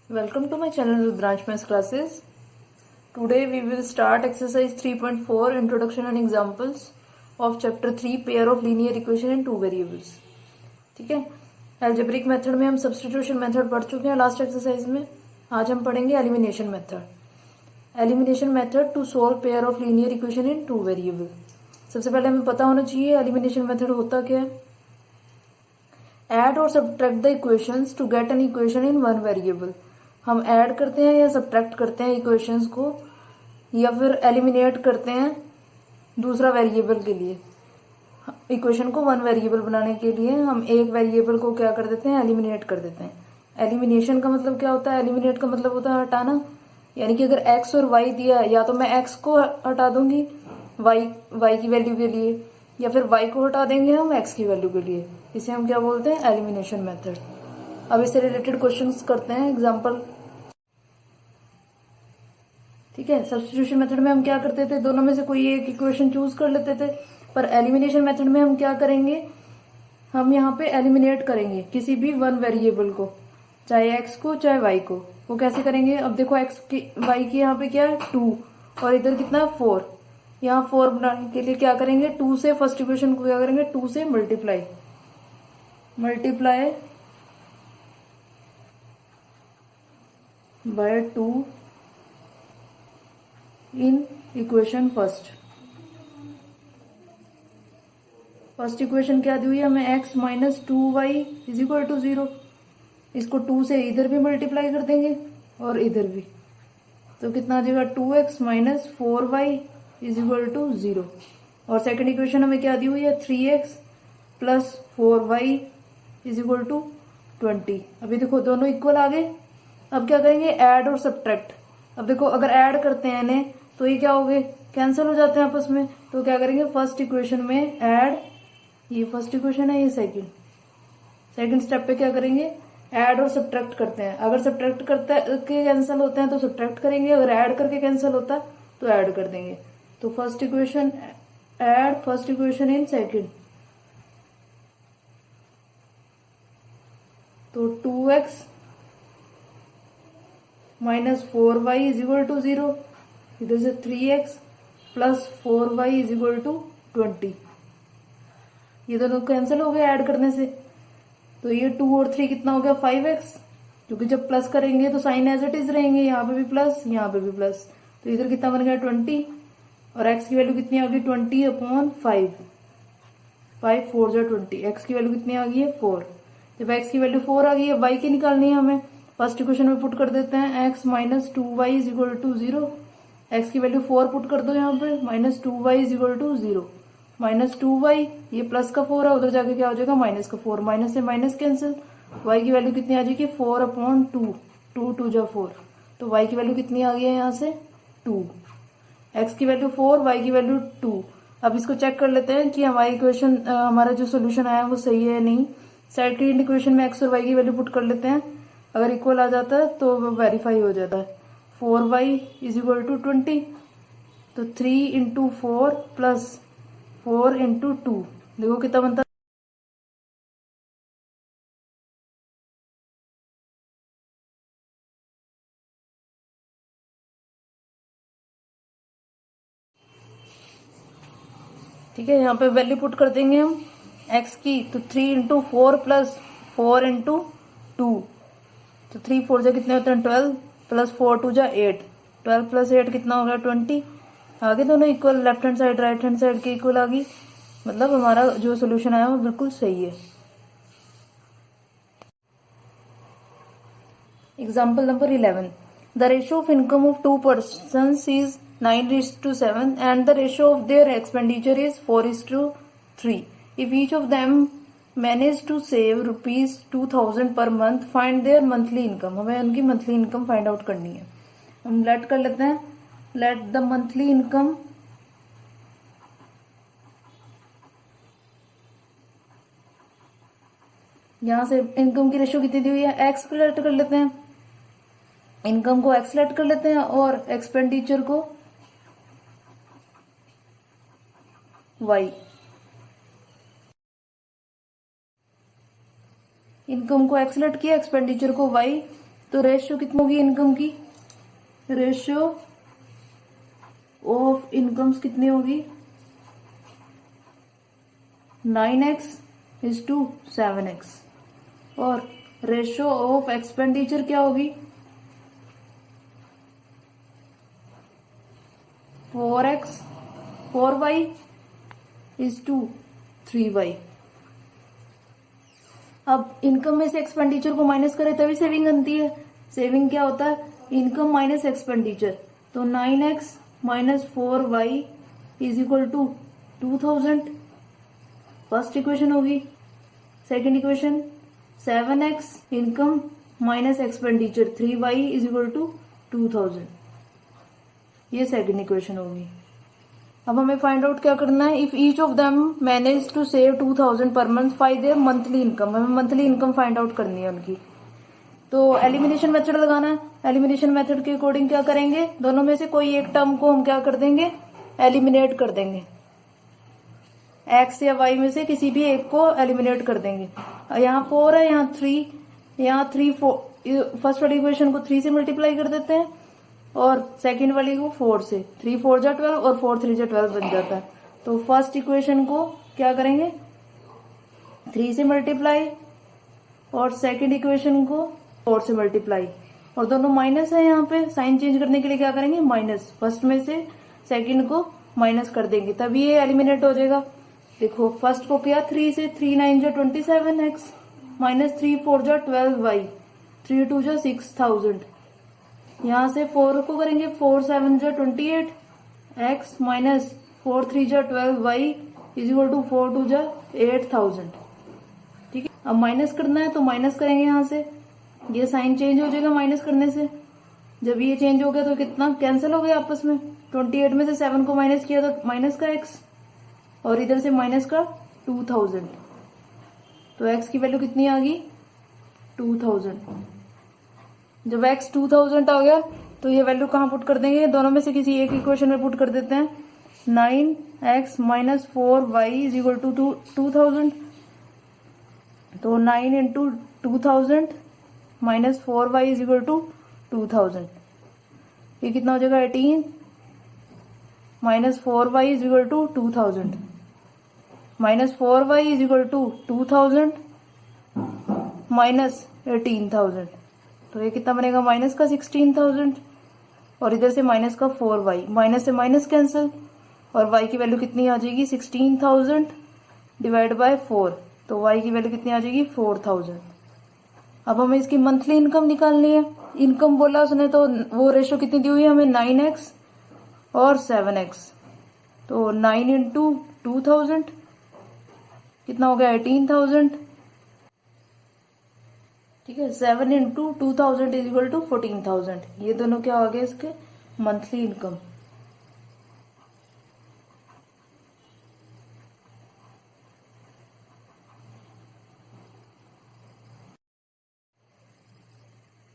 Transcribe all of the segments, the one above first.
Welcome to my channel Rudransh Maths Classes. Today we will start exercise 3.4 Introduction and Examples of chapter 3 Pair of Linear Equation in Two Variables. ठीक है, algebraic method में हम substitution method पढ़ चुके हैं last exercise में. आज हम पढ़ेंगे elimination method. Elimination method to solve pair of linear equation in two variable. सबसे पहले हमें पता होना चाहिए एलिमिनेशन मेथड होता क्या है. एड और subtract the equations to get an equation in one variable. हम ऐड करते हैं या सब्ट्रैक्ट करते हैं इक्वेशंस को, या फिर एलिमिनेट करते हैं दूसरा वेरिएबल के लिए. इक्वेशन को वन वेरिएबल बनाने के लिए हम एक वेरिएबल को क्या कर देते हैं, एलिमिनेट कर देते हैं. एलिमिनेशन का मतलब क्या होता है, एलिमिनेट का मतलब होता है हटाना. यानी कि अगर x और y दिया है, या तो मैं x को हटा दूंगी y की वैल्यू के लिए, या फिर y को हटा देंगे हम x की वैल्यू के लिए. इसे हम क्या बोलते हैं, एलिमिनेशन मेथड. अब इससे रिलेटेड क्वेश्चंस करते हैं, एग्जांपल. ठीक है, सब्स्टिट्यूशन मेथड में हम क्या करते थे, दोनों में से कोई एक इक्वेशन चूज कर लेते थे. पर एलिमिनेशन मेथड में हम क्या करेंगे, हम यहाँ पे एलिमिनेट करेंगे किसी भी वन वेरिएबल को, चाहे x को चाहे y को. वो कैसे करेंगे, अब देखो x की y की यहाँ पे क्या है 2 और इधर कितना है 4. यहाँ 4 बनाने के लिए क्या करेंगे, 2 से फर्स्ट इक्वेशन को क्या करेंगे, 2 से multiply by 2 in equation first equation क्या दी हुई है हमें, x minus 2y is equal to 0. इसको 2 से इधर भी मल्टीप्लाई कर देंगे और इधर भी, तो कितना आ जाएगा 2x minus 4y is equal to 0. और सेकंड इक्वेशन हमें क्या दी हुई है, 3x plus 4y is equal to 20. अभी देखो दोनों इक्वल आ गए. अब क्या करेंगे, ऐड और सब्ट्रैक्ट. अब देखो अगर ऐड करते हैं इन्हें तो ये क्या हो गए, कैंसिल हो जाते हैं आपस में. तो क्या करेंगे, फर्स्ट इक्वेशन में ऐड, ये फर्स्ट इक्वेशन है, ये सेकंड स्टेप पे क्या करेंगे, ऐड और सब्ट्रैक्ट करते हैं. अगर सब्ट्रैक्ट करते के कैंसिल होते हैं तो सब्ट्रैक्ट करेंगे, अगर ऐड करके कैंसिल होता है तो ऐड कर देंगे. तो first equation add first equation in second, तो 2x minus 4y is equal to 0. इधर से 3x plus 4y is equal to 20. ये दोनों कैंसिल हो गए ऐड करने से. तो ये 2 और 3 कितना हो गया, 5x. क्योंकि जब प्लस करेंगे तो साइन एज इट इज रहेंगे, यहाँ पे भी प्लस यहाँ पे भी प्लस. तो इधर कितना बन गया 20, और x की वैल्यू कितनी आ गई 20/5. 5 4 जा 20. x की वैल्यू कितनी आ गई है 4. जब x की वैल्यू 4 आ गई है, y की निकालनी है हमें. फर्स्ट इक्वेशन में पुट कर देते हैं, x minus 2y is equal to 0. x की वैल्यू 4 पुट कर दो यहाँ पे, minus 2y is equal to 0. Minus 2y, ये प्लस का 4 है, उधर जाके क्या हो जाएगा माइनस का 4. माइनस से माइनस कैंसिल. y की वैल्यू कितनी आ जाएगी 4/2. 2 जा 4. तो y की वैल्यू कितनी आ गई है यहाँ से 2. x की वैल्यू 4, y की वैल्यू 2. अब इसको चेक कर लेते हैं कि हमारी इक्वेशन, हमारा जो सोल्यूशन आया है वो सही है या नहीं. सेकंड इक्वेशन में x और y की वैल्यू पुट कर लेते हैं. अगर इक्वल आ जाता है तो वेरीफाई हो जाता है. 4y is equal to 20. तो 3 इंटू 4 प्लस 4 इंटू 2, देखो कितना बनता है. ठीक है, यहाँ पे वैल्यू पुट कर देंगे हम x की. तो 3 इंटू 4 प्लस 4 इंटू 2, तो 3 4 जा कितने होते हैं 12, प्लस 4 2 जा 8. 12 प्लस 8 कितना हो गया 20. आगे दोनों equal, left hand side right hand side के इक्वल आ गई. मतलब हमारा जो सोल्यूशन आया वो बिल्कुल सही है. Example number 11. The ratio of income of 2 persons is 9:7 and the ratio of their expenditure is 4:3. If each of them manage to save rupees 2000 per month, find their monthly income. हमें उनकी monthly income find out करनी है. हम late कर लेते हैं, let the monthly income यहां से इनकम की रेशियो कितनी दी हुई है, एक्स को लेट कर लेते हैं. इनकम को एक्स लेट कर लेते हैं और एक्सपेंडिचर को वाई. इनकम को एक्स लेट किया, एक्सपेंडिचर को वाई. तो रेशियो कितनी होगी इनकम की, रेशियो ऑफ इनकम्स कितनी होगी 9x इज टू 7x, और रेशियो ऑफ एक्सपेंडिचर क्या होगी 4y इज टू 3y। अब इनकम में से एक्सपेंडिचर को माइनस करें तभी सेविंग बनती है। सेविंग क्या होता है, इनकम माइनस एक्सपेंडिचर। तो 9x minus 4y is equal to 2000, first equation होगी। Second equation 7x income minus expenditure 3y is equal to 2000, ये सेकेंड इक्वेशन होगी। अब हमें फाइंड आउट क्या करना है, if each of them manage to save 2000 per month by their monthly income, हमें monthly income find out करनी है उनकी। तो एलिमिनेशन मेथड लगाना है। एलिमिनेशन मेथड के अकॉर्डिंग क्या करेंगे, दोनों में से कोई एक टर्म को हम क्या कर देंगे, एलिमिनेट कर देंगे। एक्स या वाई में से किसी भी एक को एलिमिनेट कर देंगे। यहाँ 4 है, यहाँ 3, यहाँ 3 4, फर्स्ट वाली इक्वेशन को 3 से मल्टीप्लाई कर देते हैं और सेकंड वाली को 4 से। 3 4 जा 12 और 4 3 जा 12 बन जाता है। तो फर्स्ट इक्वेशन को क्या करेंगे 3 से मल्टीप्लाई और सेकंड इक्वेशन को 4 से मल्टीप्लाई, और दोनों माइनस है, यहाँ पे साइन चेंज करने के लिए क्या करेंगे माइनस, फर्स्ट में से सेकंड को माइनस कर देंगे तभी ये एलिमिनेट हो जाएगा। देखो फर्स्ट को किया 3 से, 3 9 जा 27x माइनस 3 4 जा 12y, 3 2 जा 6000। यहाँ से 4 को करेंगे 4 7 जा 28x माइनस 4 3 जा 12y इज इक्वल टू 4 2 जा 8000। ठीक है, अब माइनस करना है तो माइनस करेंगे, यहाँ से ये साइन चेंज हो जाएगा माइनस करने से। जब ये चेंज हो गया तो कितना कैंसिल हो गया आपस में, 28 में से 7 को माइनस किया तो माइनस का x और इधर से माइनस का 2000, तो x की वैल्यू कितनी आ गई 2000। जब x 2000 आ गया तो ये वैल्यू कहाँ पुट कर देंगे, दोनों में से किसी एक इक्वेशन में पुट कर देते हैं। 9x minus 4y is equal to 2000, तो 9 into 2000 minus 4y is equal to 2000, ये कितना हो जाएगा 18 minus 4y is equal to 2000, minus 4y is equal to 2000 minus 18000, तो ये कितना बनेगा माइनस का 16000 और इधर से माइनस का 4y, माइनस से माइनस कैंसिल और y की वैल्यू कितनी आ जाएगी 16000 डिवाइड बाय 4, तो y की वैल्यू कितनी आ जाएगी 4000। अब हमें इसकी मंथली इनकम निकालनी है। इनकम बोला उसने तो वो रेशो कितनी दी हुई है हमें 9x और 7x, तो 9 इंटू 2000 कितना हो गया 18000। ठीक है, 7 इंटू 2000 इज इक्वल टू 14000, ये दोनों क्या हो गए इसके मंथली इनकम।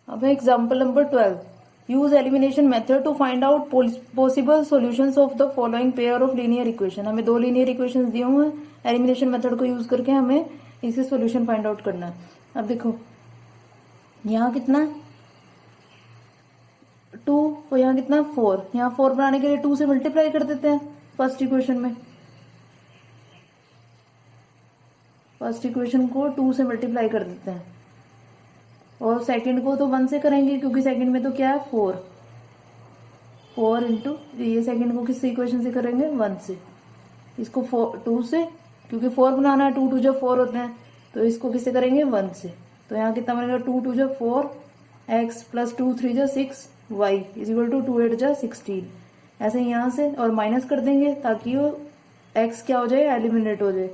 अब example number 12, use elimination method to find out possible solutions of the following pair of linear equation. हमें 2 लीनियर इक्वेशंस दिए हुए हैं, एलिमिनेशन मेथड को यूज करके हमें इसके सॉल्यूशन फाइंड आउट करना है। अब देखो यहाँ कितना 2 और यहाँ कितना 4, यहाँ 4 बनाने के लिए 2 से मल्टीप्लाई कर देते हैं फर्स्ट इक्वेशन में, फर्स्ट इक्वेशन को 2 से मल्टीप्लाई कर देते हैं और सेकंड को तो 1 से करेंगे क्योंकि सेकंड में तो क्या है 4 इंटू, ये सेकंड को किस इक्वेशन से करेंगे 1 से, इसको 2 से, क्योंकि 4 बनाना है 2 2 जो 4 होते हैं, तो इसको किससे करेंगे 1 से। तो यहाँ कितना बनेगा 2 2 जो 4 x प्लस 2 3 जो 6 y इज इक्वल टू 2 8 जो 16, ऐसे यहाँ से और माइनस कर देंगे ताकि वो x क्या हो जाए एलिमिनेट हो जाए।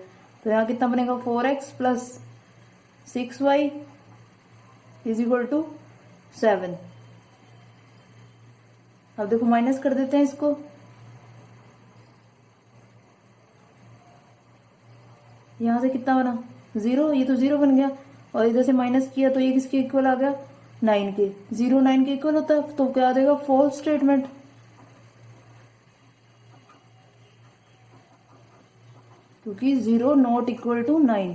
तो यहाँ कितना बनेगा 4x plus 6y is equal to 7। अब देखो माइनस कर देते हैं इसको, यहां से कितना बना 0, ये तो 0 बन गया और इधर से माइनस किया तो ये किसके इक्वल आ गया 9 के, 0 9 के इक्वल होता है, तो क्या आ जाएगा फॉल्स स्टेटमेंट। क्योंकि 0 नॉट इक्वल टू 9,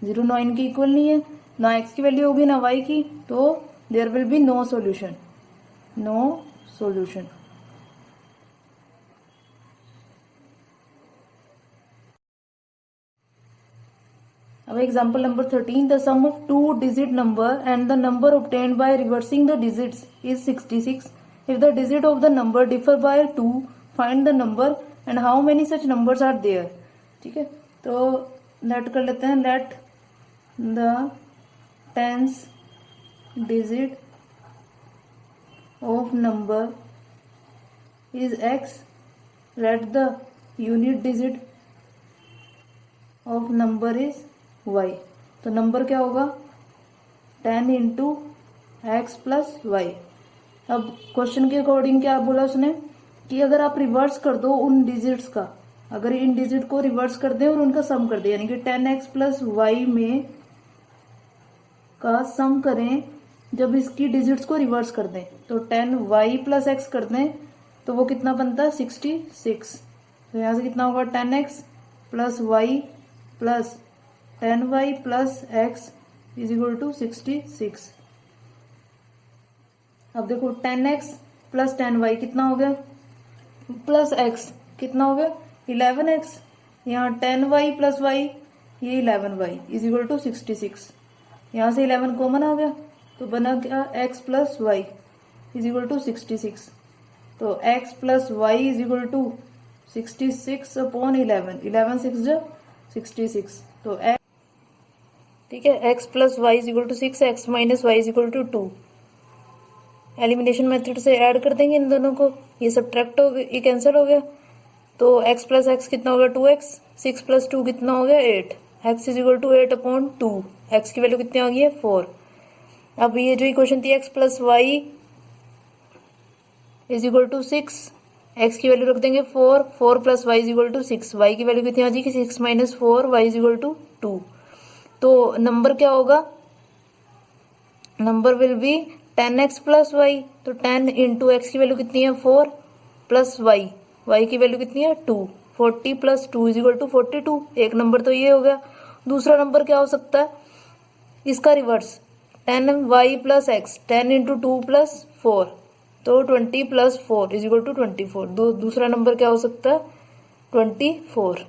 0 9 के इक्वल नहीं है, ना x की वैल्यू होगी ना y की, तो there will be no solution, no solution. अब example number 13, the sum of 2 digit number and the number obtained by reversing the digits is 66. If the digit of the number differ by 2, find the number and how many such numbers are there. ठीक है, तो late कर लेते हैं, let the tens digit of number is x, let the unit digit of number is y। तो number क्या होगा 10 into x plus Y. अब क्वेश्चन के अकॉर्डिंग क्या बोला उसने कि अगर आप रिवर्स कर दो उन डिजिट्स का, अगर इन डिजिट को रिवर्स कर दें और उनका सम कर दें, यानी कि 10x प्लस वाई में का सम करें जब इसकी डिजिट्स को रिवर्स कर दें, तो 10y प्लस एक्स कर दें तो वो कितना बनता है 66। तो यहां से कितना होगा 10x plus Y plus 10y plus X is equal to 66। अब देखो 10x प्लस 10y कितना हो गया, प्लस x कितना हो गया 11x, यहाँ 10y प्लस y ये 11y इज इक्वल टू 66। यहाँ से 11 कॉमन आ गया तो बना क्या x plus Y is equal to 66। तो x plus Y is equal to 66 upon 11, 11 6 जो 66। तो x, ठीक है, x plus Y is equal to 6, X minus Y is equal to 2। Elimination method से ऐड कर देंगे इन दोनों को, ये सब्ट्रैक्ट हो गया, ये कैंसिल हो गया, तो x प्लस एक्स कितना हो गया 2x, 6 प्लस 2 कितना हो गया 8, x is equal to 8 upon 2, x की वैल्यू कितनी आ गई है 4। अब ये जो इक्वेशन थी x plus Y is equal to 6, x की वैल्यू रख देंगे 4, 4 plus Y is equal to 6, y की वैल्यू कितनी आ जाएगी 6 minus 4, Y is equal to 2। तो नंबर क्या होगा, number will be 10x plus Y, तो 10 इंटू एक्स की वैल्यू कितनी है 4 प्लस वाई, वाई की वैल्यू कितनी है 2, 40 प्लस 2 इज इक्वल टू 42। एक नंबर तो ये हो गया। दूसरा नंबर क्या हो सकता है, इसका reverse 10y plus x, 10 into 2 plus 4, तो 20 प्लस 4 इज इक्वल टू 24। दूसरा नंबर क्या हो सकता है 24।